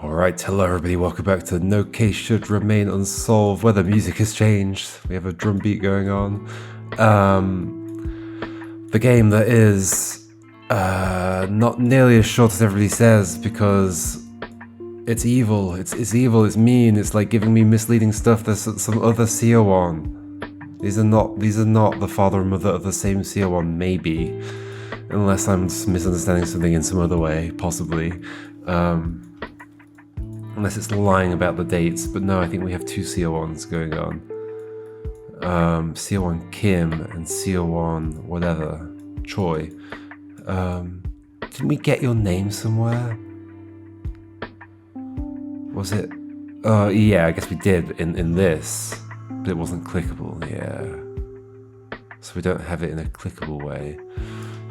Alright, hello everybody, welcome back to No Case Should Remain Unsolved, where the music has changed. We have a drum beat going on. The game that is not nearly as short as everybody says, because it's evil, it's evil, it's mean, it's like giving me misleading stuff. There's some other Seowon. These are not the father and mother of the same Seowon, maybe. Unless I'm just misunderstanding something in some other way, possibly. Unless it's lying about the dates, but no, I think we have two Seowons going on. Seowon Kim and Seowon whatever, Choi. Didn't we get your name somewhere? Was it? Yeah, I guess we did in this, but it wasn't clickable, yeah. So we don't have it in a clickable way.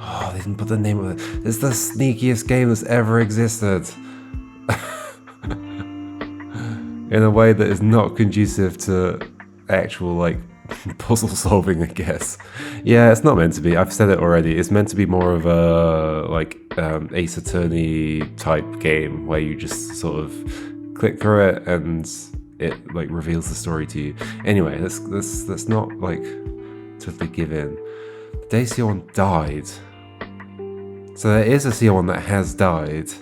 Oh, they didn't put the name of it. It's the sneakiest game that's ever existed. In a way that is not conducive to actual, like, puzzle solving, I guess. Yeah, it's not meant to be. I've said it already. It's meant to be more of a, like, Ace Attorney type game where you just sort of click through it and it, like, reveals the story to you. Anyway, let's not, like, totally give in. The day Seowon died. So there is a Seowon that has died.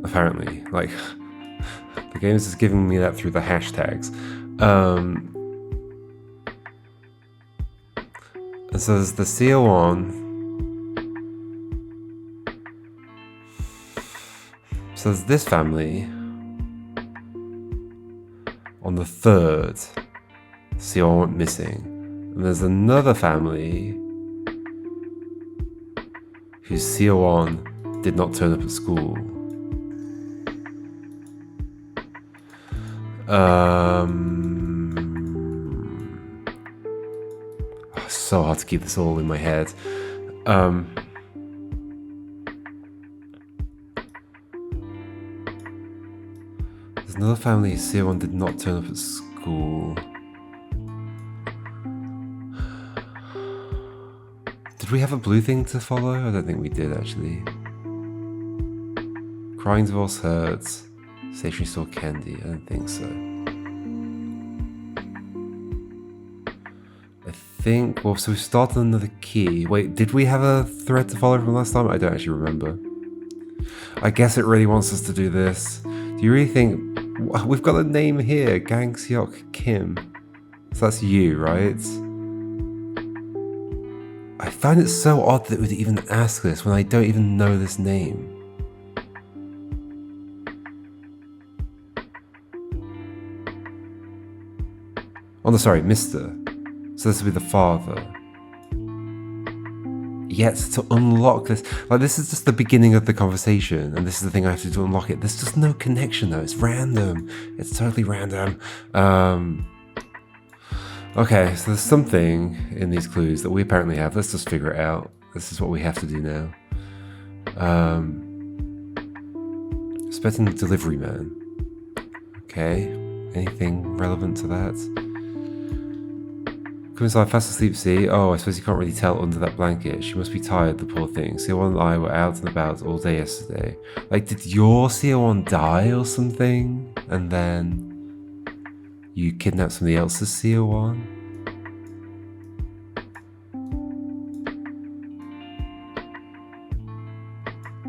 Apparently, like, the game is just giving me that through the hashtags. And so there's the Seowon. So there's this family on the 3rd. Seowon went missing. And there's another family whose Seowon did not turn up at school. So hard to keep this all in my head. There's another family Seowon did not turn up at school. Did we have a blue thing to follow? I don't think we did, actually. Crying divorce hurts. Stationery store candy. I don't think so. I think, well, so we started another key. Wait, did we have a thread to follow from last time? I don't actually remember. I guess it really wants us to do this. Do you really think, we've got a name here, Gang Seok Kim. So that's you, right? I find it so odd that we'd even ask this when I don't even know this name. Oh no, sorry, Mr. So this would be the father. Yet to unlock this, like, this is just the beginning of the conversation, and this is the thing I have to do to unlock it. There's just no connection though, it's random. It's totally random. Okay, so there's something in these clues that we apparently have. Let's just figure it out. This is what we have to do now. Expecting the delivery man. Okay, anything relevant to that? Come inside, fast asleep, see? Oh, I suppose you can't really tell under that blanket. She must be tired, the poor thing. Seowon and I were out and about all day yesterday. Like, did your Seowon die or something? And then you kidnapped somebody else's Seowon?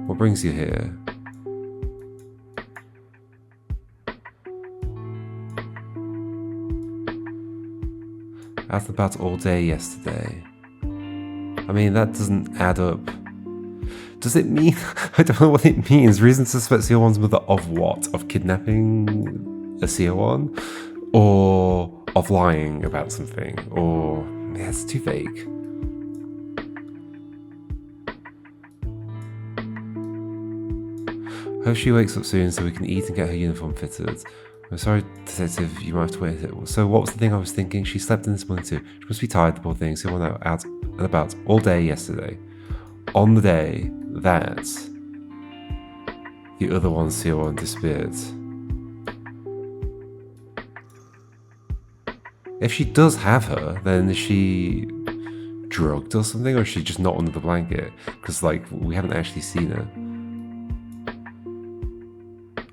What brings you here? Out and about all day yesterday. I mean, that doesn't add up. Does it mean... I don't know what it means. Reason to suspect Seowon's mother of what? Of kidnapping a Seowon? Or of lying about something? Or... yeah, it's too vague. Hope she wakes up soon so we can eat and get her uniform fitted. I'm sorry, detective, you might have to wait. So what was the thing I was thinking? She slept in this morning too. She must be tired, the poor thing. She went out and about all day yesterday. On the day that the other one, Seowon, disappeared. If she does have her, then is she drugged or something, or is she just not under the blanket? Because like we haven't actually seen her.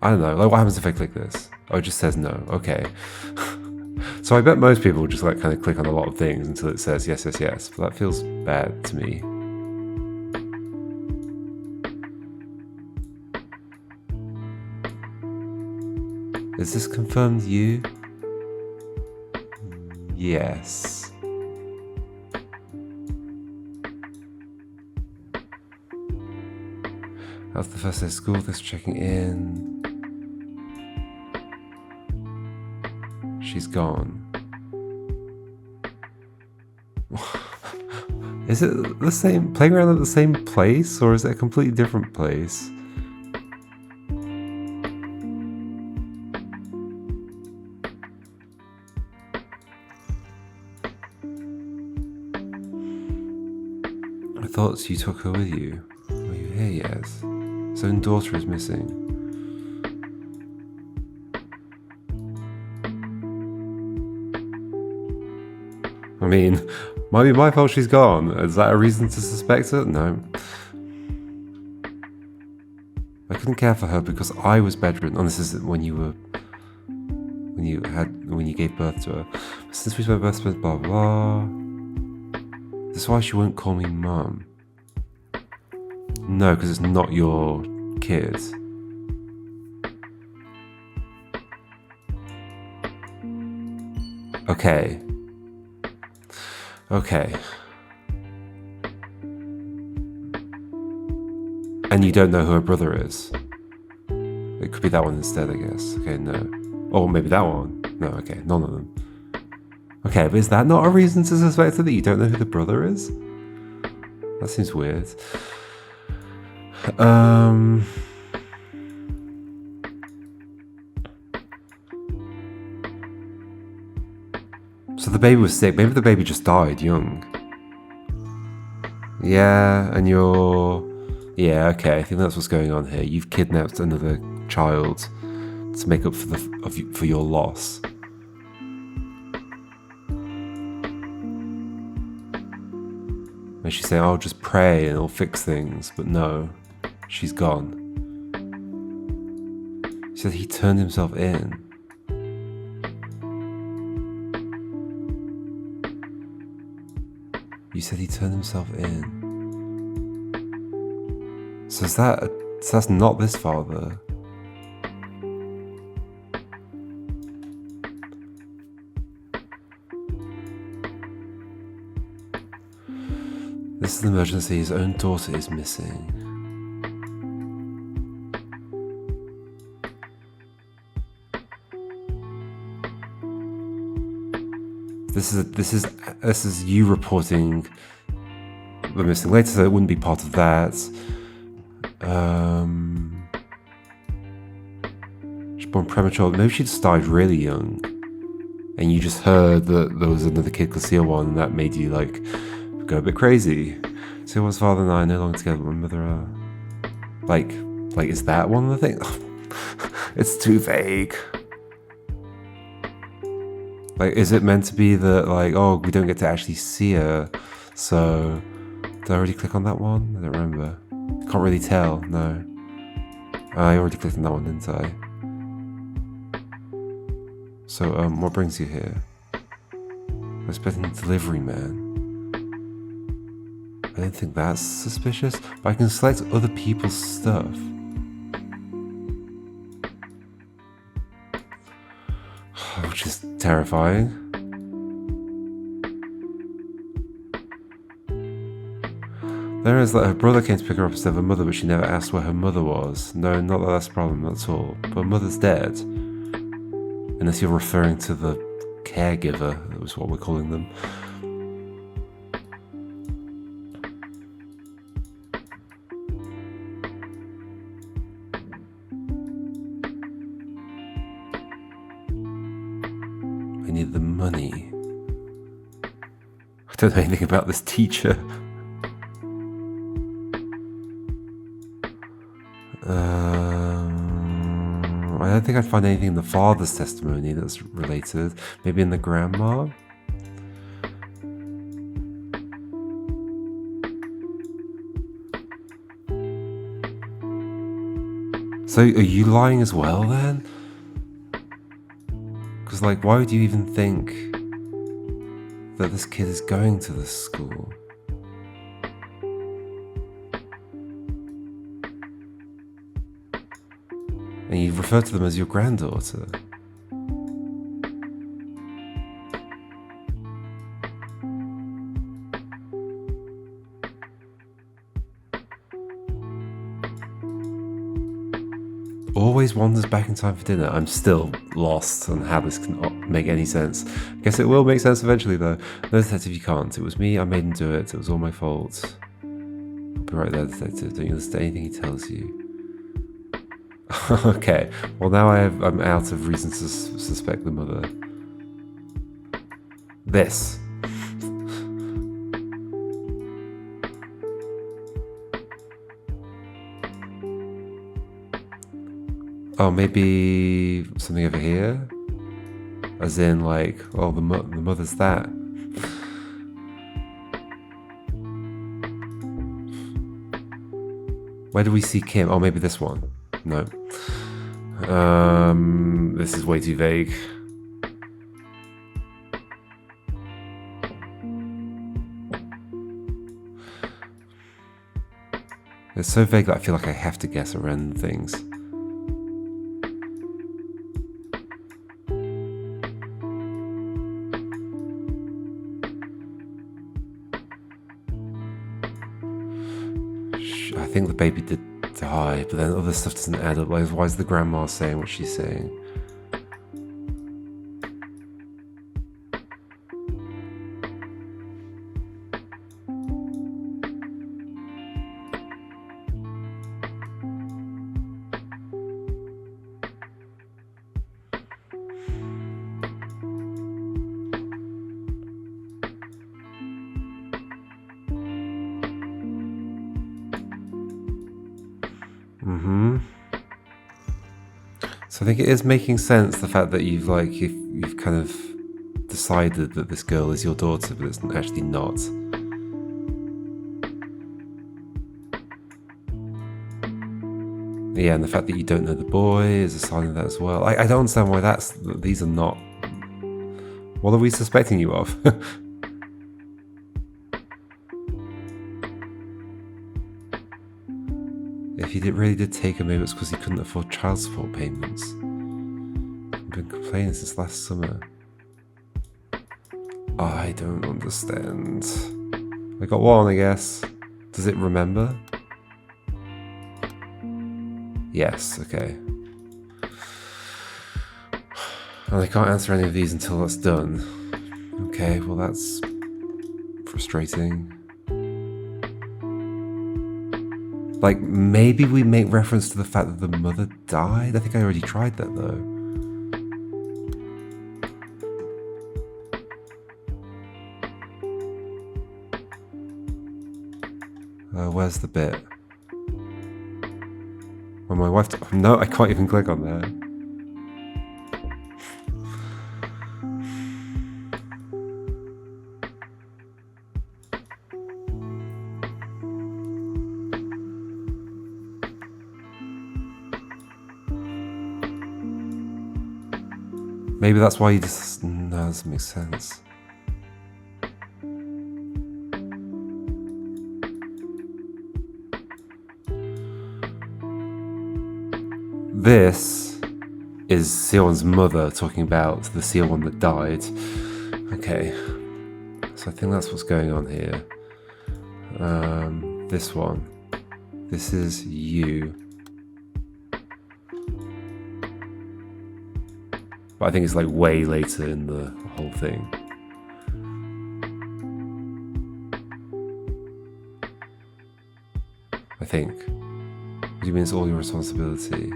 I don't know. Like, what happens if I click this? Oh, it just says no. Okay. So I bet most people just like kind of click on a lot of things until it says yes, yes, yes. But that feels bad to me. Is this confirmed you? Yes. That was the first day of school. This checking in. She's gone. Is it the same playground at the same place, or is it a completely different place? I thought you took her with you. Are you here yet? His own daughter is missing. I mean, might be my fault she's gone. Is that a reason to suspect her? No. I couldn't care for her because I was bedridden. Oh, this is when you gave birth to her. Since we spent birth, blah blah. That's why she won't call me mum. No, because it's not your kid. Okay. Okay. And you don't know who her brother is. It could be that one instead, I guess. Okay, no. Or maybe that one. No, okay, none of them. Okay, but is that not a reason to suspect that you don't know who the brother is? That seems weird. So the baby was sick. Maybe the baby just died young. Yeah, and you're... Yeah, okay, I think that's what's going on here. You've kidnapped another child to make up for your loss. And she's saying, "I'll just pray and it'll fix things," but no, she's gone. She said he turned himself in. You said he turned himself in. So that's not this father. This is an emergency. His own daughter is missing. This is you reporting the missing later, so it wouldn't be part of that. She's born premature. Maybe she just died really young, and you just heard that there was another kid called Seowon, and that made you like go a bit crazy. Seowon's father and I are no longer together, but my mother are. Like, is that one of the things? It's too vague. Like, is it meant to be that, like, oh, we don't get to actually see her, so... Did I already click on that one? I don't remember. Can't really tell, no. I already clicked on that one, didn't I? So, what brings you here? I'm expecting a delivery man. I don't think that's suspicious, but I can select other people's stuff. Which is terrifying. There is that her brother came to pick her up instead of her mother, but she never asked where her mother was. No, not that that's a problem at all. But her mother's dead. Unless you're referring to the caregiver, that was what we're calling them. I need the money. I don't know anything about this teacher. I don't think I'd find anything in the father's testimony that's related. Maybe in the grandma? So are you lying as well then? Because like, why would you even think that this kid is going to this school? And you refer to them as your granddaughter. Always wanders back in time for dinner. I'm still lost on how this can make any sense. Guess it will make sense eventually though. No, detective, you can't. It was me, I made him do it. It was all my fault. I'll be right there, detective. Don't you listen to anything he tells you. Okay, well now I'm out of reason to suspect the mother. This. Oh, maybe something over here? As in like, oh, the mother's that. Where do we see Kim? Oh, maybe this one. No. This is way too vague. It's so vague that I feel like I have to guess around things. I think the baby did die, but then other stuff doesn't add up. Like, why is the grandma saying what she's saying? So I think it is making sense, the fact that you've kind of decided that this girl is your daughter, but it's actually not. Yeah, and the fact that you don't know the boy is a sign of that as well. I don't understand why these are not... What are we suspecting you of? If he really did take her, maybe it's because he couldn't afford child support payments. I've been complaining since last summer. I don't understand. I got one, I guess. Does it remember? Yes, okay. And I can't answer any of these until that's done. Okay, well that's frustrating. Like, maybe we make reference to the fact that the mother died? I think I already tried that, though. Where's the bit? When my wife... No, I can't even click on there. Maybe that's why you just... No, that doesn't make sense. This is Seowon's mother talking about the Seowon that died. Okay. So I think that's what's going on here. This one. This is you. But I think it's like way later in the whole thing. I think. What do you mean it's all your responsibility?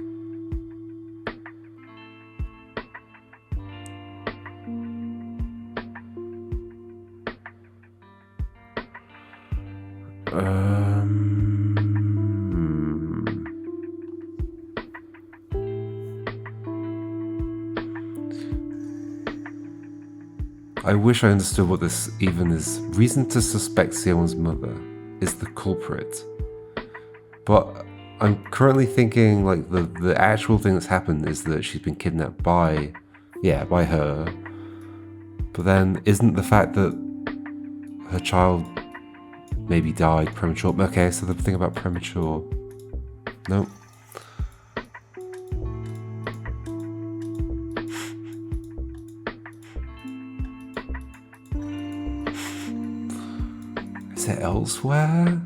I wish I understood what this even is. Reason to suspect Seowon's mother is the culprit. But I'm currently thinking like the actual thing that's happened is that she's been kidnapped by her. But then isn't the fact that her child maybe died premature? Okay, so the thing about premature. Nope. Is it elsewhere?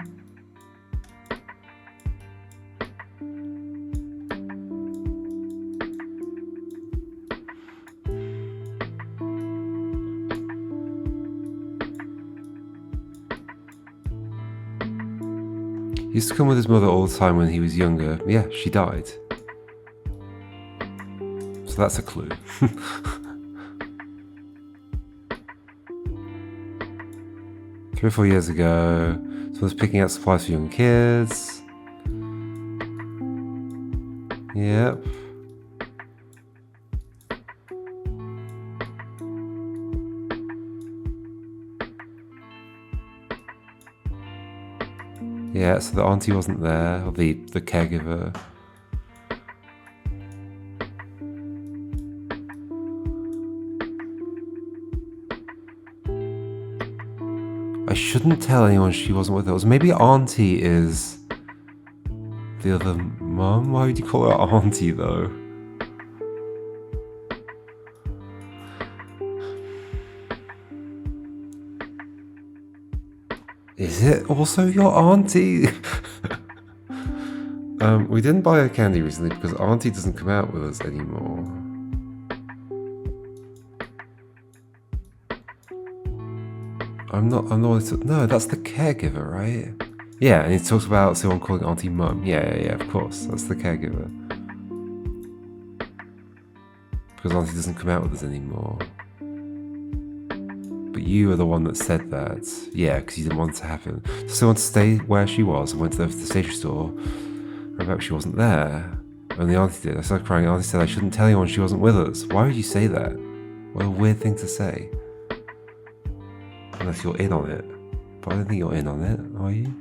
He used to come with his mother all the time when he was younger. Yeah, she died. So that's a clue. 3 or 4 years ago, someone was picking out supplies for young kids. Yep. Yeah, so the auntie wasn't there, or the caregiver. I shouldn't tell anyone she wasn't with us. Maybe auntie is the other mum? Why would you call her auntie though? Is it also your auntie? We didn't buy her candy recently because auntie doesn't come out with us anymore. I'm not no, that's the caregiver, right? Yeah, and he talks about Seowon calling auntie mum. Yeah, of course, that's the caregiver. Because auntie doesn't come out with us anymore. But you are the one that said that. Yeah, because you didn't want it to happen. So Seowon stayed where she was and went to the stationery store. I remember she wasn't there. And the auntie did. I started crying. Auntie said I shouldn't tell anyone she wasn't with us. Why would you say that? What a weird thing to say. Unless you're in on it. But I don't think you're in on it, are you?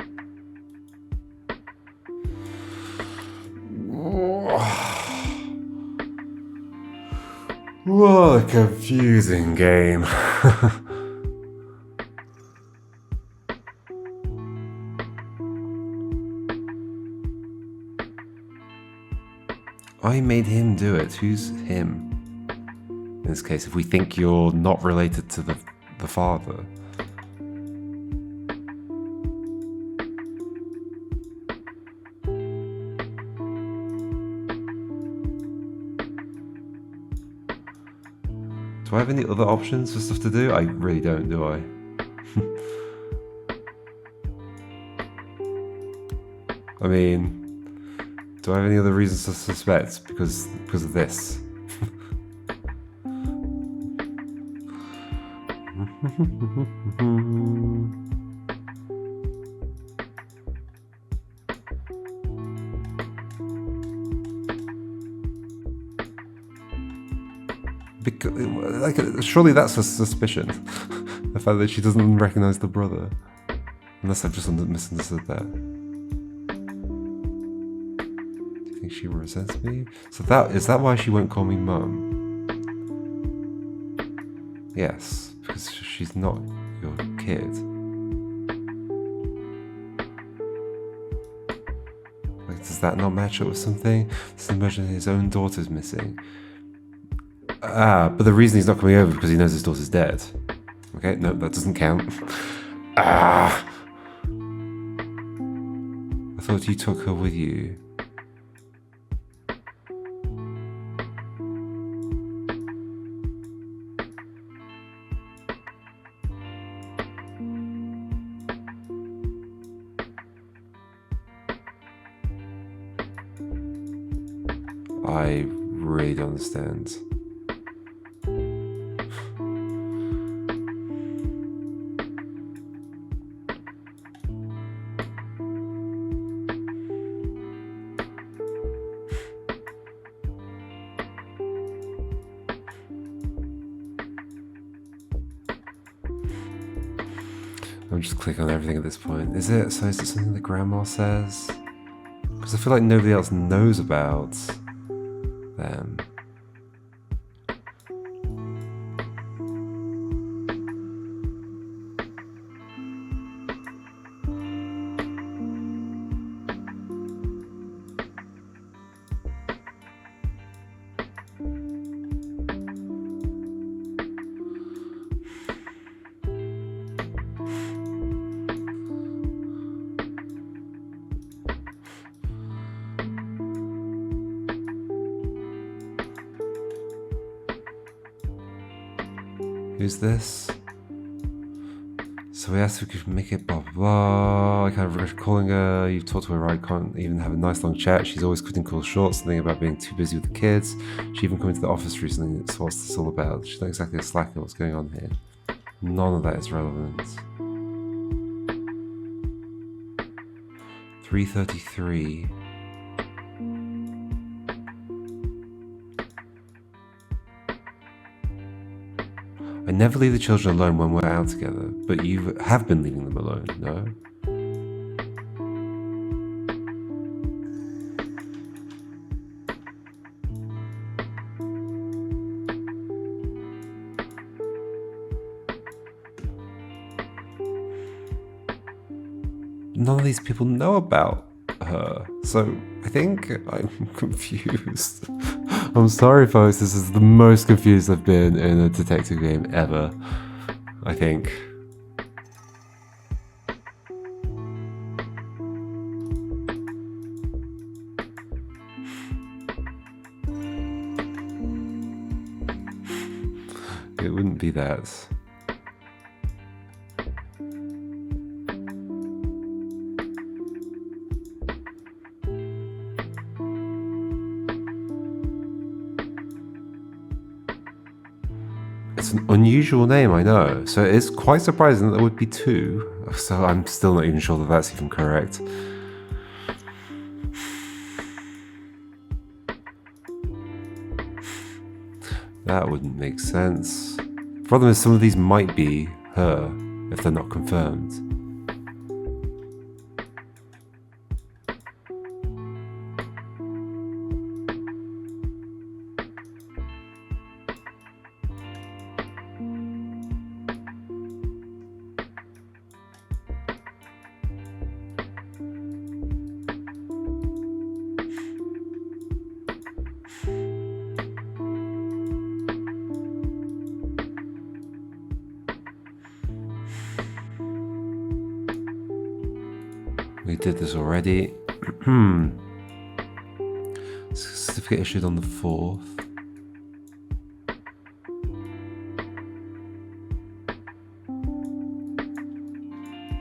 What a confusing game. I made him do it. Who's him? In this case, if we think you're not related to the father. Do I have any other options for stuff to do? I really don't, do I? I mean, do I have any other reasons to suspect because of this? Because, like, surely that's a suspicion. The fact that she doesn't recognize the brother. Unless I've just misunderstood that. Do you think she resents me? So is that why she won't call me mum? Yes, because she's not your kid. Like, does that not match up with something? Just imagine his own daughter's missing. But the reason he's not coming over is because he knows his daughter's dead. Okay, no, that doesn't count. I thought you took her with you. I really don't understand. I'm just clicking on everything at this point. Is it something the grandma says? Because I feel like nobody else knows about them. Who's this? So we asked if we could make it blah blah blah. I kind of regret calling her. You've talked to her, right? Can't even have a nice long chat. She's always cutting calls short, something about being too busy with the kids. She even came into the office recently. So what's this all about? She's not exactly a slacker. What's going on here? None of that is relevant. 3:33. I never leave the children alone when we're out together, but you have been leaving them alone, no? None of these people know about her, so I think I'm confused. I'm sorry folks, this is the most confused I've been in a detective game ever, I think. It wouldn't be that. It's an unusual name, I know, so it's quite surprising that there would be two, so I'm still not even sure that that's even correct. That wouldn't make sense. The problem is some of these might be her, if they're not confirmed. We did this already. Certificate issued on the 4th.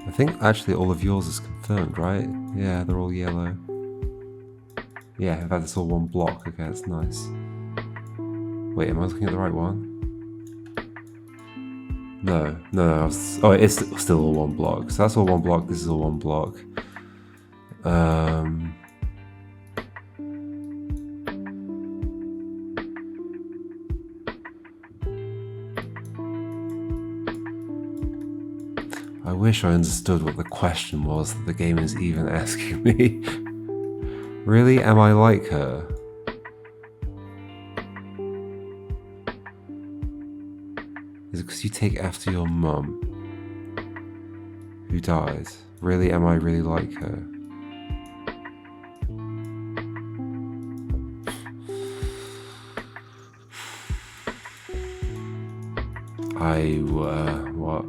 I think actually all of yours is confirmed, right? Yeah, they're all yellow. Yeah, in fact it's all one block. Okay, that's nice. Wait, am I looking at the right one? No, oh, it is still all one block. So that's all one block, this is all one block. I wish I understood what the question was that the game is even asking me. Really? Am I like her? Is it because you take after your mum, who died? Really? Am I really like her? What?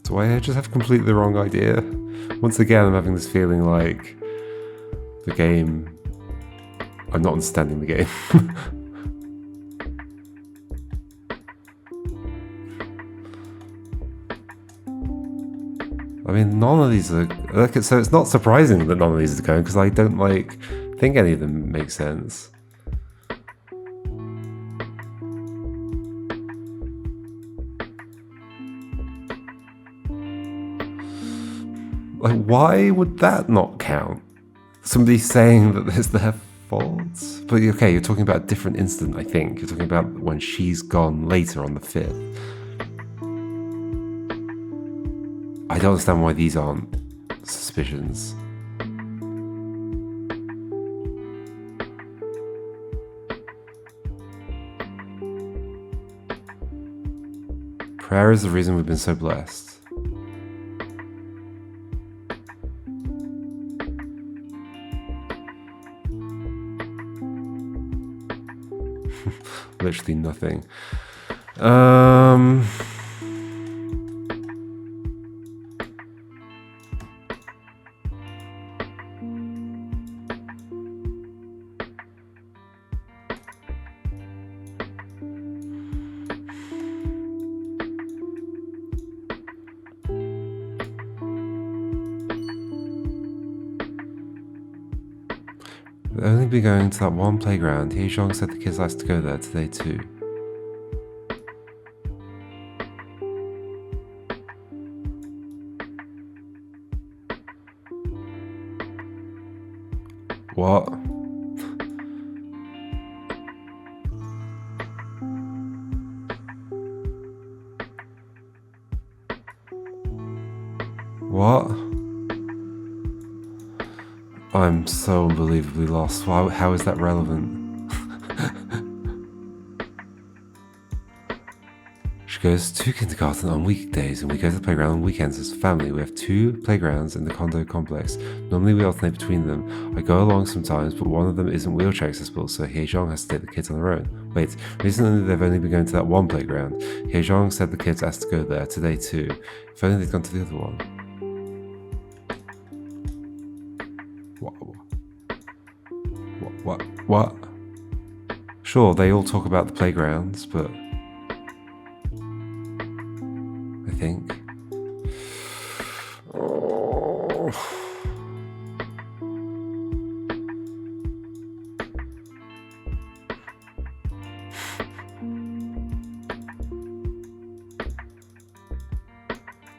Do I just have completely the wrong idea? Once again, I'm having this feeling like the game... I'm not understanding the game. I mean, none of these are... So it's not surprising that none of these are going, because I don't, think any of them make sense. Like, why would that not count? Somebody saying that it's their fault? But okay, you're talking about a different incident, I think. You're talking about when she's gone later on the 5th. I don't understand why these aren't suspicions. Prayer is the reason we've been so blessed. Literally nothing. We've only been going to that one playground. Jeong said the kids like to go there today too. What? What? I'm so unbelievably lost. How is that relevant? She goes to kindergarten on weekdays and we go to the playground on weekends as a family. We have 2 playgrounds in the condo complex. Normally we alternate between them. I go along sometimes, but one of them isn't wheelchair accessible, so Jeong has to take the kids on their own. Wait, recently they've only been going to that one playground. Jeong said the kids asked to go there today too. If only they'd gone to the other one. What? Sure, they all talk about the playgrounds, but I think. Oh.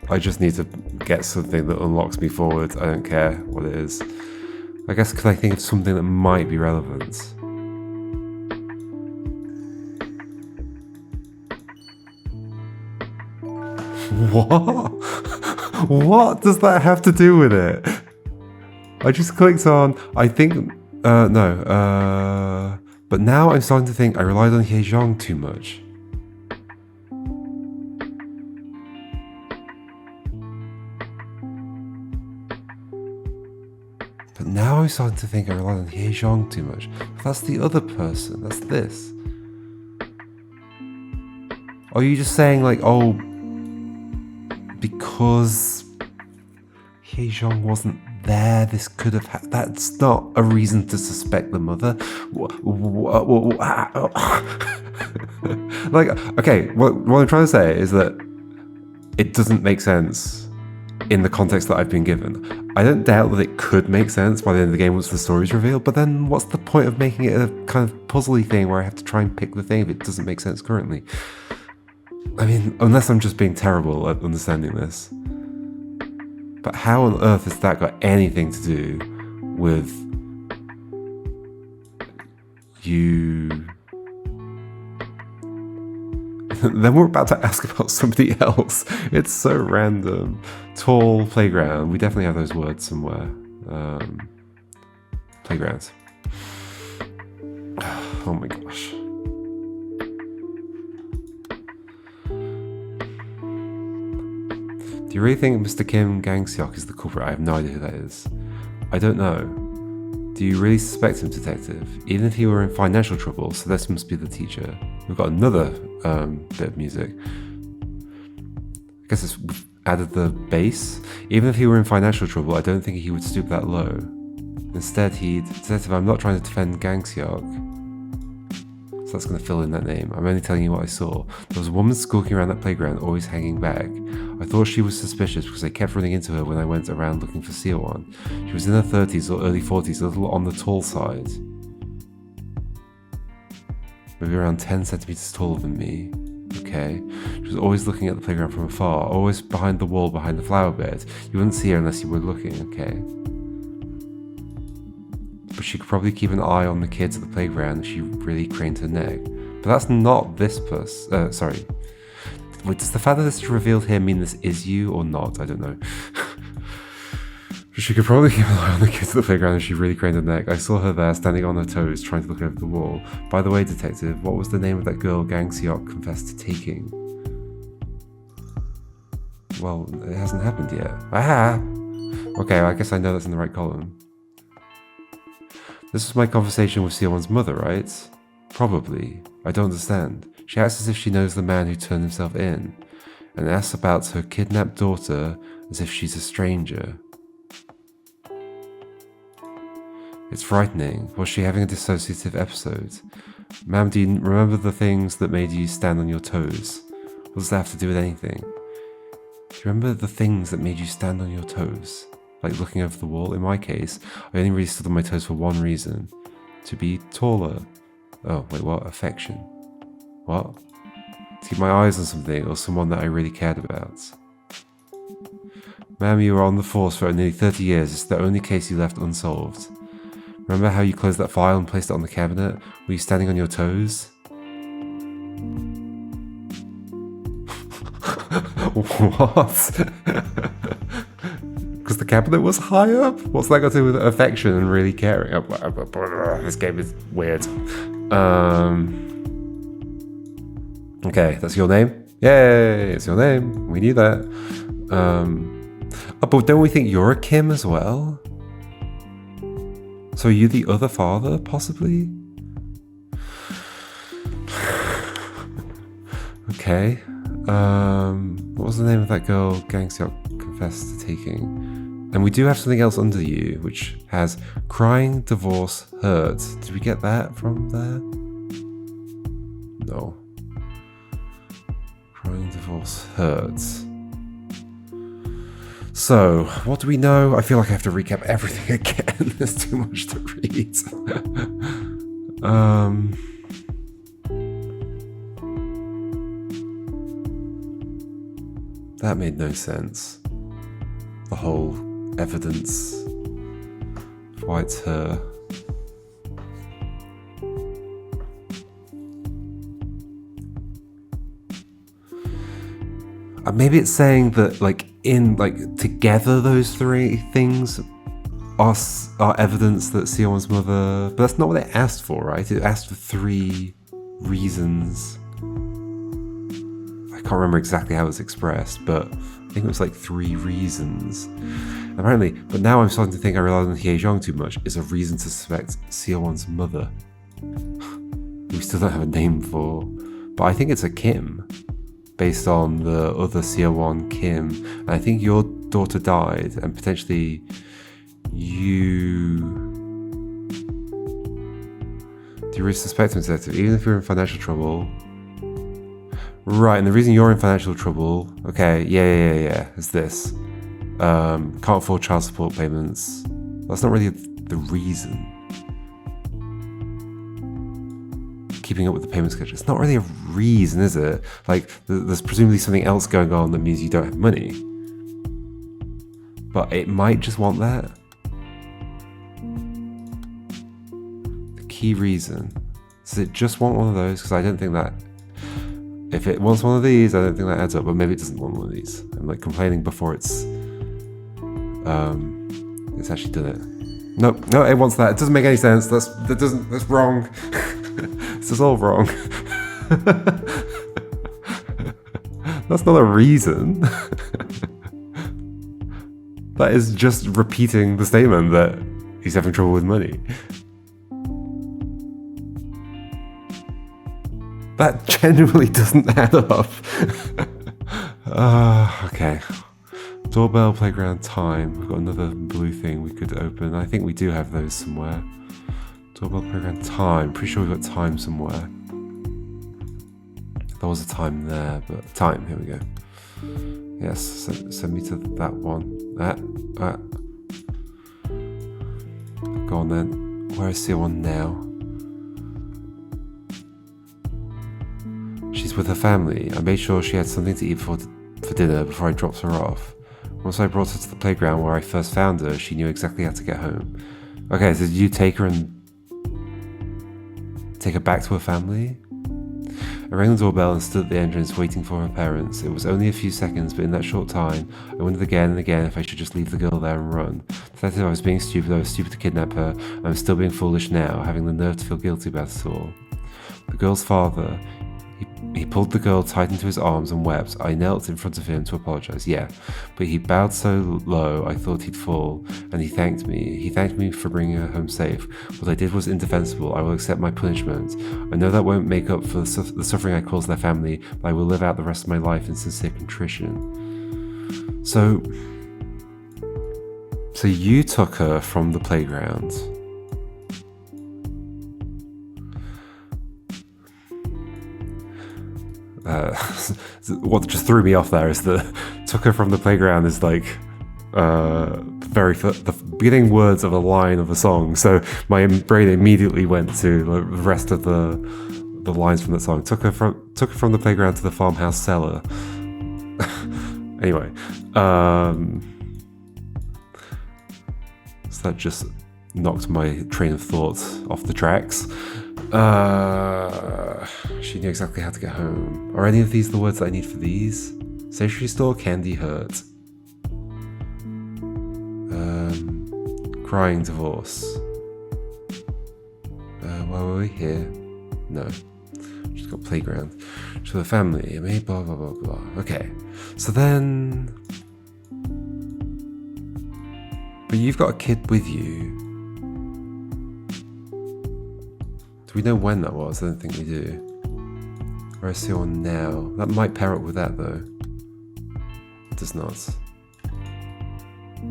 I just need to get something that unlocks me forward. I don't care what it is. I guess could I think of something that might be relevant? What? What does that have to do with it? I just clicked on, I think, but now I'm starting to think I relied on Jeong too much. But now I'm starting to think I relied on Jeong too much. But that's the other person, that's this. Are you just saying like, oh, because Jeong wasn't there, this could have that's not a reason to suspect the mother? Like, okay, what I'm trying to say is that it doesn't make sense in the context that I've been given. I don't doubt that it could make sense by the end of the game once the story's revealed, but then what's the point of making it a kind of puzzly thing where I have to try and pick the thing if it doesn't make sense currently? I mean, unless I'm just being terrible at understanding this. But how on earth has that got anything to do with you? Then we're about to ask about somebody else. It's so random. Tall playground. We definitely have those words somewhere. Playgrounds. Oh my gosh. Do you really think Mr. Kim Gang-seok is the culprit? I have no idea who that is. I don't know. Do you really suspect him, detective? Even if he were in financial trouble, so this must be the teacher. We've got another bit of music. I guess we've added the bass. Even if he were in financial trouble, I don't think he would stoop that low. Instead, detective, I'm not trying to defend Gang-seok. So that's going to fill in that name. I'm only telling you what I saw. There was a woman skulking around that playground, always hanging back. I thought she was suspicious because I kept running into her when I went around looking for Seowon. She was in her 30s or early 40s, a little on the tall side. Maybe around 10 centimeters taller than me. okay? She was always looking at the playground from afar, always behind the wall behind the flower bed. You wouldn't see her unless you were looking, okay? But she could probably keep an eye on the kids at the playground if she really craned her neck. But that's not this person. Sorry. Wait, does the fact that this is revealed here mean this is you or not? I don't know. She could probably keep an eye on the kids at the playground if she really craned her neck. I saw her there, standing on her toes, trying to look over the wall. By the way, detective, what was the name of that girl Gyeong Gyeong confessed to taking? Well, it hasn't happened yet. Ah! Okay, well, I guess I know that's in the right column. This was my conversation with Seowon's mother, right? Probably. I don't understand. She acts as if she knows the man who turned himself in, and asks about her kidnapped daughter as if she's a stranger. It's frightening. Was she having a dissociative episode? Ma'am, do you remember the things that made you stand on your toes? What does that have to do with anything? Do you remember the things that made you stand on your toes? Like looking over the wall? In my case, I only really stood on my toes for one reason. To be taller. Oh, wait, what? Affection. What? To keep my eyes on something or someone that I really cared about. Ma'am, you were on the force for nearly 30 years. It's the only case you left unsolved. Remember how you closed that file and placed it on the cabinet? Were you standing on your toes? What? Because the cabinet was high up? What's that got to do with affection and really caring? This game is weird. Okay, that's your name? Yay, it's your name. We knew that. Oh, but don't we think you're a Kim as well? So are you the other father, possibly? Okay. What was the name of that girl Gyeong Gyeong confessed to taking? And we do have something else under you, which has crying, divorce, hurt. Did we get that from there? No. Crying, divorce, hurt. So, what do we know? I feel like I have to recap everything again. There's too much to read. That made no sense. The whole evidence of why it's her. Maybe it's saying that, together those three things are evidence that Seowon's mother... But that's not what it asked for, right? It asked for 3 reasons. I can't remember exactly how it was expressed, but I think it was 3 reasons. Apparently, but now I'm starting to think I relied on Haejong too much, is a reason to suspect Seowon's mother. We still don't have a name for... But I think it's a Kim. Based on the other Seowon Kim. And I think your daughter died, and potentially you... Do you really suspect him, detective? Even if you're in financial trouble... Right, and the reason you're in financial trouble... Okay, yeah, is this. Can't afford child support payments. That's not really the reason. Keeping up with the payment schedule. It's not really a reason, is it? There's presumably something else going on that means you don't have money. But it might just want that. The key reason. Does it just want one of those? Because I don't think that... If it wants one of these, I don't think that adds up. But maybe it doesn't want one of these. I'm complaining before it's actually done it. No, it wants that. It doesn't make any sense. That's wrong. This is all wrong. That's not a reason. That is just repeating the statement that he's having trouble with money. That genuinely doesn't add up. Okay. Doorbell, playground, time. We've got another blue thing we could open. I think we do have those somewhere. Doorbell, playground, time. Pretty sure we've got time somewhere. There was a time there, but time. Here we go. Yes, send me to that one. Go on then. Where is Seowon now? She's She's with her family. I made sure she had something to eat for dinner before I dropped her off. Once I brought her to the playground where I first found her, she knew exactly how to get home. Okay, so did you take her back to her family? I rang the doorbell and stood at the entrance waiting for her parents. It was only a few seconds, but in that short time, I wondered again and again if I should just leave the girl there and run. Detective, I was being stupid, I was stupid to kidnap her, and I'm still being foolish now, having the nerve to feel guilty about it all. The girl's father, he pulled the girl tight into his arms and wept. I knelt in front of him to apologize, yeah, but he bowed so low I thought he'd fall, and he thanked me. He thanked me for bringing her home safe. What I did was indefensible. I will accept my punishment. I know that won't make up for the suffering I caused their family, but I will live out the rest of my life in sincere contrition. So you took her from the playground. What just threw me off there is that took her from the playground is like the beginning words of a line of a song, so my brain immediately went to the rest of the lines from that song. Took her from the playground to the farmhouse cellar. Anyway, so that just knocked my train of thought off the tracks. She knew exactly how to get home. Are any of these the words that I need for these? Stationery store, candy hurt. Crying divorce. Why were we here? No. Just got playground. To the family. I mean, blah, blah, blah, blah. Okay. So then... But you've got a kid with you. Do we know when that was? I don't think we do. Where's Seowon now? That might pair up with that though. It does not. I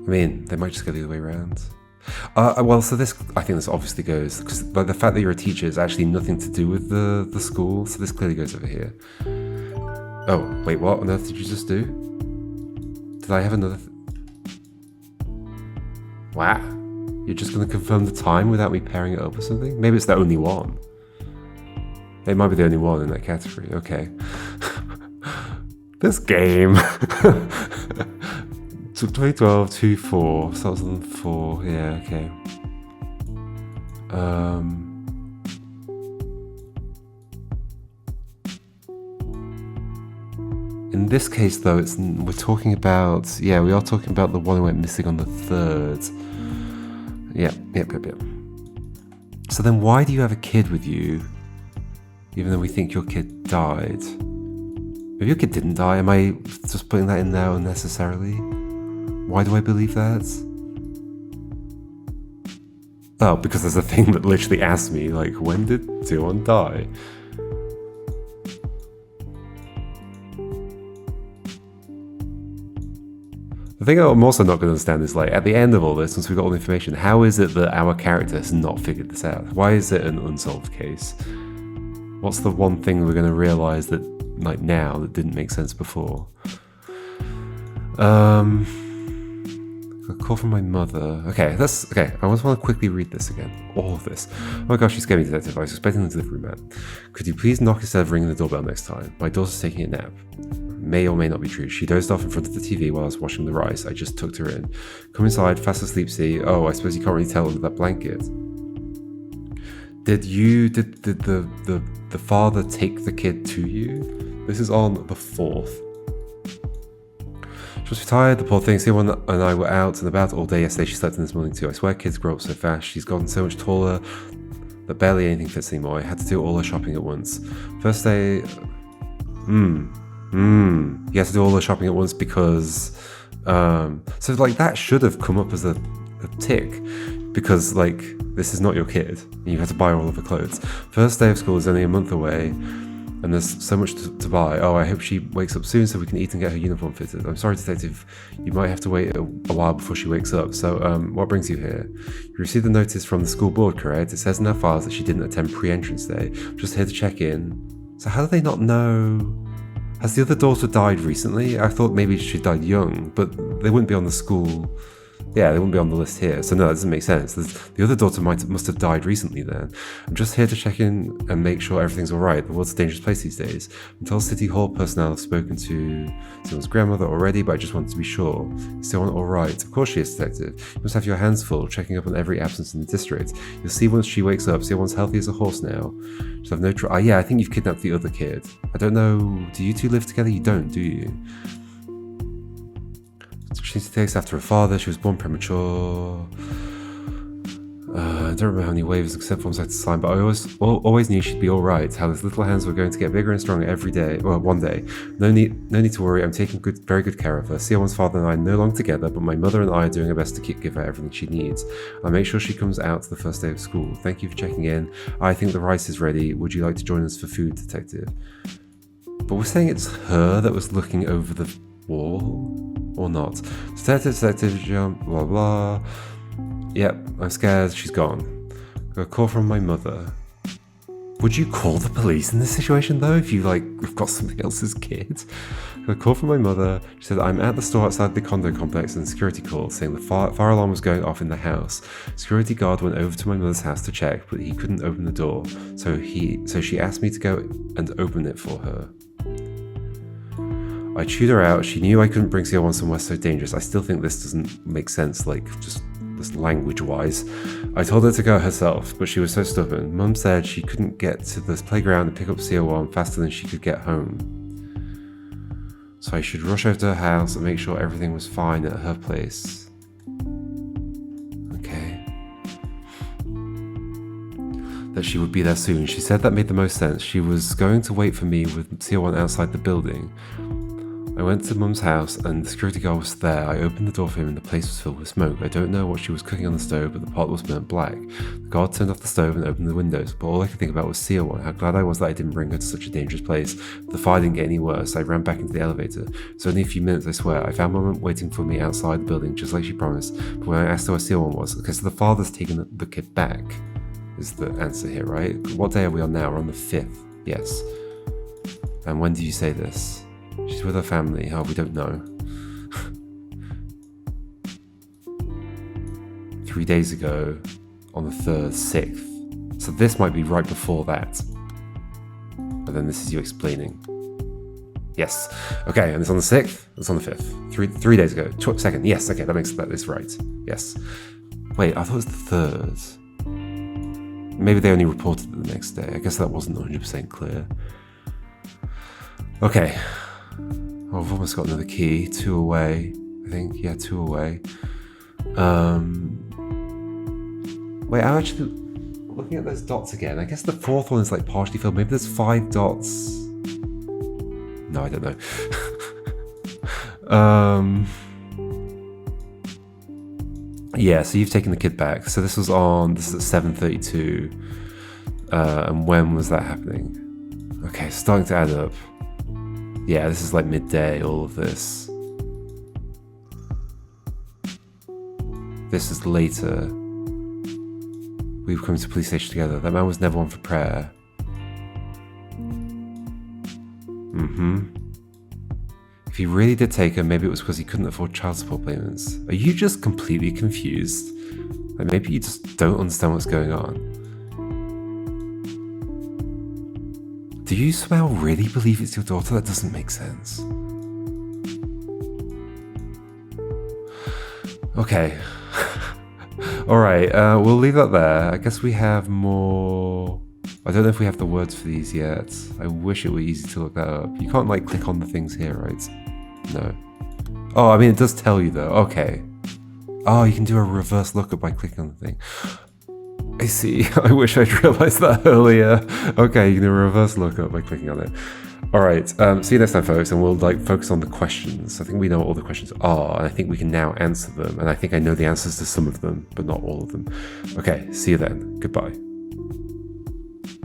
mean, they might just go the other way around. Well, so this, I think this obviously goes, because the fact that you're a teacher is actually nothing to do with the school, so this clearly goes over here. Oh, wait, what on earth did you just do? Did I have another... Wow. You're just going to confirm the time without me pairing it up or something? Maybe it's the only one. It might be the only one in that category. Okay. This game. 2012, 2-4. So that was on 4. Yeah, okay. In this case, though, we're talking about... Yeah, we are talking about the one who went missing on the 3rd. Yep. So then why do you have a kid with you, even though we think your kid died? If your kid didn't die, am I just putting that in there unnecessarily? Why do I believe that? Oh, because there's a thing that literally asks me, like, when did Seowon die? The thing I'm also not going to understand is, like, at the end of all this, once we've got all the information, how is it that our character has not figured this out? Why is it an unsolved case? What's the one thing we're going to realise that, like, now that didn't make sense before? A call from my mother. Okay. I just want to quickly read this again. All of this. Oh my gosh, you scared me, detective. I was expecting the delivery man. Could you please knock instead of ringing the doorbell next time? My daughter's taking a nap. May or may not be true. She dozed off in front of the TV while I was washing the rice. I just tucked her in. Come inside, fast asleep, see. Oh, I suppose you can't really tell under that blanket. Did the father take the kid to you? This is on the 4th. She was tired, the poor thing. Seowon and I were out and about all day yesterday. She slept in this morning too. I swear kids grow up so fast. She's gotten so much taller that barely anything fits anymore. I had to do all her shopping at once. First day... You had to do all her shopping at once because... so, like, that should have come up as a tick. Because, like, this is not your kid. And you have to buy all of her clothes. First day of school is only a month away. And there's so much to buy. Oh, I hope she wakes up soon so we can eat and get her uniform fitted. I'm sorry, detective. You might have to wait a while before she wakes up. So, what brings you here? You received a notice from the school board, correct? It says in our files that she didn't attend pre-entrance day. Just here to check in. So how do they not know? Has the other daughter died recently? I thought maybe she died young, but they wouldn't be on the school Yeah, they wouldn't be on the list here. So no, that doesn't make sense. The other daughter must have died recently then. I'm just here to check in and make sure everything's all right. The world's a dangerous place these days. I'm told City Hall personnel have spoken to someone's grandmother already, but I just wanted to be sure. Is Seowon all right? Of course she is, detective. You must have your hands full, checking up on every absence in the district. You'll see once she wakes up, Seowon's healthy as a horse now. She'll have no trouble. Yeah, I think you've kidnapped the other kid. I don't know. Do you two live together? You don't, do you? She takes after her father. She was born premature. I don't remember how many waivers except forms I had to sign, but I always knew she'd be all right. How those little hands were going to get bigger and stronger every day. Well, one day. No need to worry. I'm taking very good care of her. Seowon's father and I are no longer together, but my mother and I are doing our best to give her everything she needs. I'll make sure she comes out the first day of school. Thank you for checking in. I think the rice is ready. Would you like to join us for food, detective? But we're saying it's her that was looking over the wall, or not? Detective Jeon, blah blah. Yep, I'm scared. She's gone. Got a call from my mother. Would you call the police in this situation though, if you have got somebody else's kid? Got a call from my mother. She said I'm at the store outside the condo complex and security called saying the fire alarm was going off in the house. Security guard went over to my mother's house to check, but he couldn't open the door. So she asked me to go and open it for her. I chewed her out. She knew I couldn't bring Seowon somewhere so dangerous. I still think this doesn't make sense, just language-wise. I told her to go herself, but she was so stubborn. Mum said she couldn't get to this playground and pick up Seowon faster than she could get home. So I should rush over to her house and make sure everything was fine at her place. Okay. That she would be there soon. She said that made the most sense. She was going to wait for me with Seowon outside the building. I went to Mum's house and the security guard was there. I opened the door for him and the place was filled with smoke. I don't know what she was cooking on the stove, but the pot was burnt black. The guard turned off the stove and opened the windows, but all I could think about was Seowon. How glad I was that I didn't bring her to such a dangerous place. The fire didn't get any worse. I ran back into the elevator. It was only a few minutes, I swear. I found Mum waiting for me outside the building, just like she promised. But when I asked her where Seowon was, okay, so the father's taken the kid back, is the answer here, right? What day are we on now? We're on the 5th. Yes. And when did you say this? She's with her family. Oh, we don't know. 3 days ago, on the 3rd, 6th. So this might be right before that. But then this is you explaining. Yes. Okay, and it's on the 6th? It's on the 5th. 3 days ago. 2nd. Yes, okay, that is right. Yes. Wait, I thought it was the 3rd. Maybe they only reported it the next day. I guess that wasn't 100% clear. Okay. Oh, I've almost got another key. 2 away, I think. Yeah, 2 away. Wait, I'm actually looking at those dots again. I guess the 4th one is partially filled. Maybe there's 5 dots. No, I don't know. Yeah, so you've taken the kid back. So this is at 7:32. And when was that happening? Okay, starting to add up. Yeah, this is midday, all of this. This is later. We've come to the police station together. That man was never one for prayer. If he really did take her, maybe it was because he couldn't afford child support payments. Are you just completely confused? Maybe you just don't understand what's going on. Do you somehow really believe it's your daughter? That doesn't make sense. Okay. Alright, we'll leave that there. I guess we have more... I don't know if we have the words for these yet. I wish it were easy to look that up. You can't click on the things here, right? No. Oh, I mean it does tell you though. Okay. Oh, you can do a reverse lookup by clicking on the thing. I see. I wish I'd realized that earlier. Okay, you can do a reverse lookup by clicking on it. Alright, see you next time, folks, and we'll focus on the questions. I think we know what all the questions are, and I think we can now answer them, and I think I know the answers to some of them, but not all of them. Okay, see you then. Goodbye.